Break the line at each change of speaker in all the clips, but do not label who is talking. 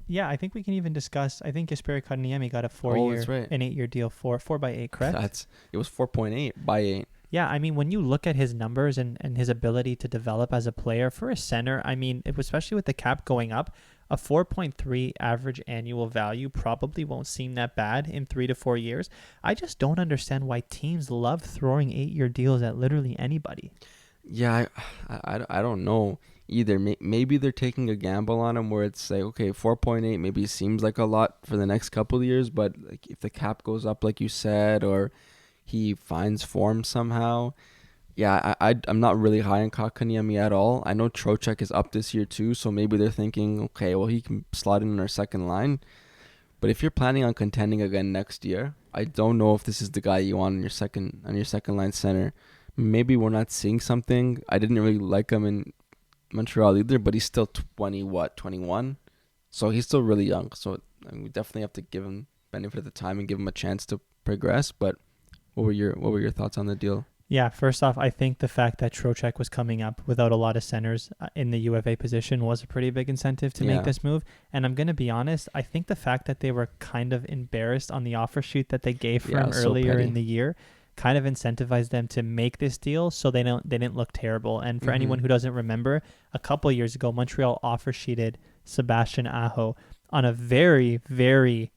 Yeah, I think we can even discuss. I think Kotkaniemi got a 4-year,
that's right.
an 8-year deal for 4x8, correct?
It was 4.8 by 8.
Yeah, I mean, when you look at his numbers and his ability to develop as a player for a center, I mean, especially with the cap going up, a 4.3 average annual value probably won't seem that bad in 3 to 4 years. I just don't understand why teams love throwing 8-year deals at literally anybody.
Yeah, I don't know either. Maybe they're taking a gamble on him where it's like, okay, 4.8 maybe seems like a lot for the next couple of years, but like if the cap goes up like you said, or he finds form somehow. Yeah, I'm not really high on Kotkaniemi at all. I know Trocheck is up this year too, so maybe they're thinking, okay, well, he can slot in our second line. But if you're planning on contending again next year, I don't know if this is the guy you want on your second line center. Maybe we're not seeing something. I didn't really like him in Montreal either, but he's still 21? So he's still really young. So we definitely have to give him benefit of the time and give him a chance to progress. But what were your thoughts on the deal?
Yeah, first off, I think the fact that Trocheck was coming up without a lot of centers in the UFA position was a pretty big incentive to make this move. And I'm going to be honest, I think the fact that they were kind of embarrassed on the offer sheet that they gave for him earlier in the year kind of incentivized them to make this deal so they didn't look terrible. And for anyone who doesn't remember, a couple of years ago, Montreal offer sheeted Sebastian Aho on a very, very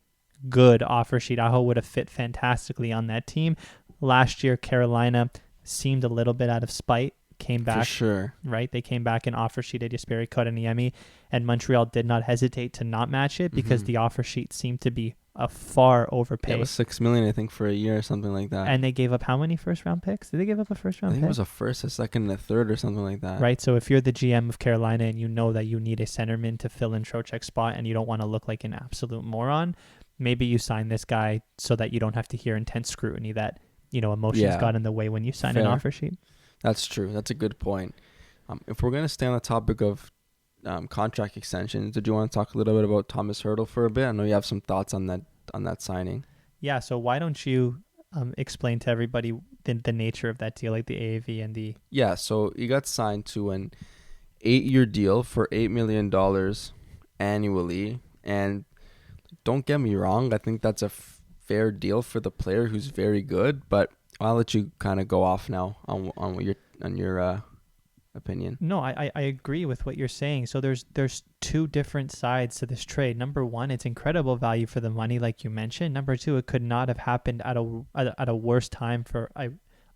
good offer sheet. Aho would have fit fantastically on that team. Last year, Carolina seemed a little bit out of spite, came back.
For sure.
Right? They came back and offer sheeted Jesperi Kotkaniemi, and Montreal did not hesitate to not match it because the offer sheet seemed to be a far overpay.
It was $6 million, I think, for a year or something like that.
And they gave up how many first-round picks? Did they give up a first-round pick?
I think it was a first, a second, and a third or something like that.
Right, so if you're the GM of Carolina and you know that you need a centerman to fill in Trocheck's spot and you don't want to look like an absolute moron, maybe you sign this guy so that you don't have to hear intense scrutiny that emotions got in the way when you sign an offer sheet.
That's true. That's a good point. If we're going to stay on the topic of contract extensions, did you want to talk a little bit about Thomas Hertl for a bit? I know you have some thoughts on that signing.
Yeah, so why don't you explain to everybody the nature of that deal, like the AAV and the...
Yeah, so he got signed to an 8-year deal for $8 million annually. And don't get me wrong, I think that's a fair deal for the player who's very good, but I'll let you kind of go off now on your opinion.
No, I agree with what you're saying. So there's two different sides to this trade. Number one, it's incredible value for the money, like you mentioned. Number two, it could not have happened at a worse time for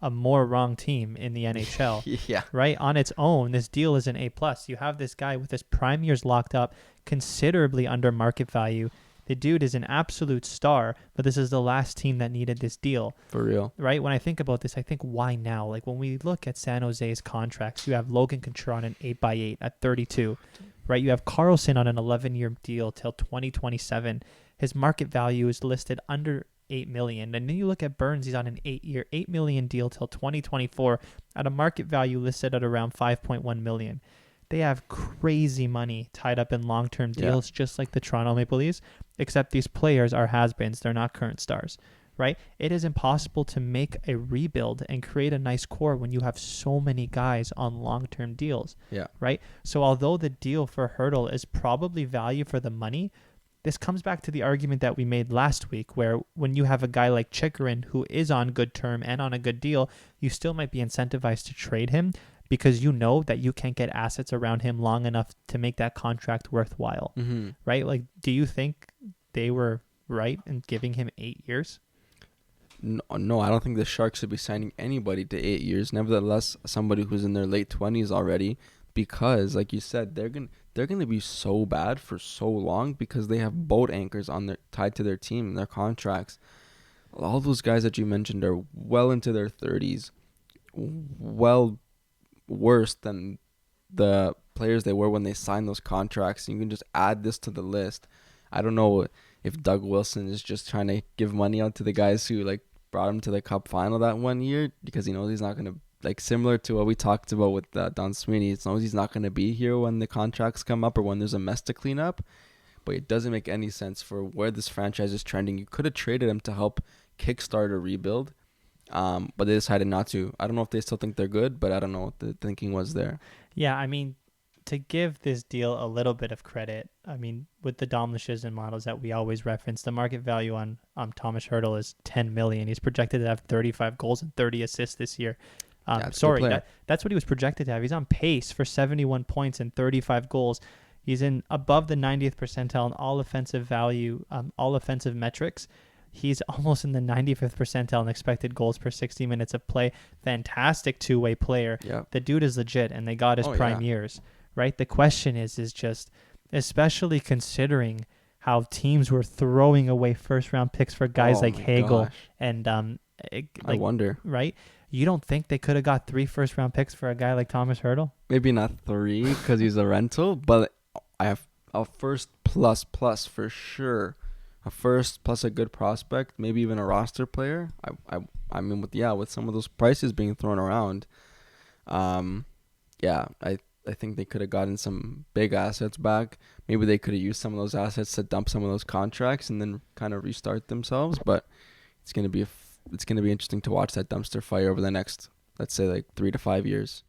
a more wrong team in the NHL.
Yeah.
Right? On its own, this deal is an A+. You have this guy with his prime years locked up, considerably under market value. The dude is an absolute star, but this is the last team that needed this deal.
For real.
Right? When I think about this, I think, why now? Like, when we look at San Jose's contracts, you have Logan Couture on an 8x8 at 32, right? You have Carlson on an 11-year deal till 2027. His market value is listed under $8 million. And then you look at Burns, he's on an 8-year, $8 million deal till 2024 at a market value listed at around $5.1 million. They have crazy money tied up in long-term deals, just like the Toronto Maple Leafs, except these players are has-beens. They're not current stars, right? It is impossible to make a rebuild and create a nice core when you have so many guys on long-term deals, right? So although the deal for Hertl is probably value for the money, this comes back to the argument that we made last week, where when you have a guy like Chychrun who is on good term and on a good deal, you still might be incentivized to trade him, because you know that you can't get assets around him long enough to make that contract worthwhile, right? Like, do you think they were right in giving him 8 years?
No, I don't think the Sharks should be signing anybody to 8 years. Nevertheless, somebody who's in their late 20s already, because, like you said, they're gonna be so bad for so long because they have boat anchors tied to their team, their contracts. All those guys that you mentioned are well into their 30s, well worse than the players they were when they signed those contracts. You can just add this to the list. I don't know if Doug Wilson is just trying to give money out to the guys who like brought him to the Cup final that one year because he knows he's not gonna, like, similar to what we talked about with Don Sweeney. He knows he's not gonna be here when the contracts come up or when there's a mess to clean up. But it doesn't make any sense for where this franchise is trending. You could have traded him to help kickstart a rebuild, but they decided not to. I don't know if they still think they're good, but I don't know what the thinking was there.
Yeah, I mean, to give this deal a little bit of credit, I mean, with the Dom Luszczyszyn models that we always reference, the market value on Thomas Hertl is $10 million. He's projected to have 35 goals and 30 assists this year. That's what he was projected to have. He's on pace for 71 points and 35 goals. He's in above the 90th percentile in all offensive value, all offensive metrics. He's almost in the 95th percentile in expected goals per 60 minutes of play. Fantastic two-way player.
Yep.
The dude is legit, and they got his prime years, right? The question is just, especially considering how teams were throwing away first-round picks for guys like Hagel and
I wonder,
right? You don't think they could have got 3 first-round picks for a guy like Thomas Hertl?
Maybe not 3 because he's a rental, but I have a first plus for sure. A first plus a good prospect, maybe even a roster player. I mean, with some of those prices being thrown around, I think they could have gotten some big assets back. Maybe they could have used some of those assets to dump some of those contracts and then kind of restart themselves. But it's gonna be interesting to watch that dumpster fire over the next, let's say, like 3 to 5 years.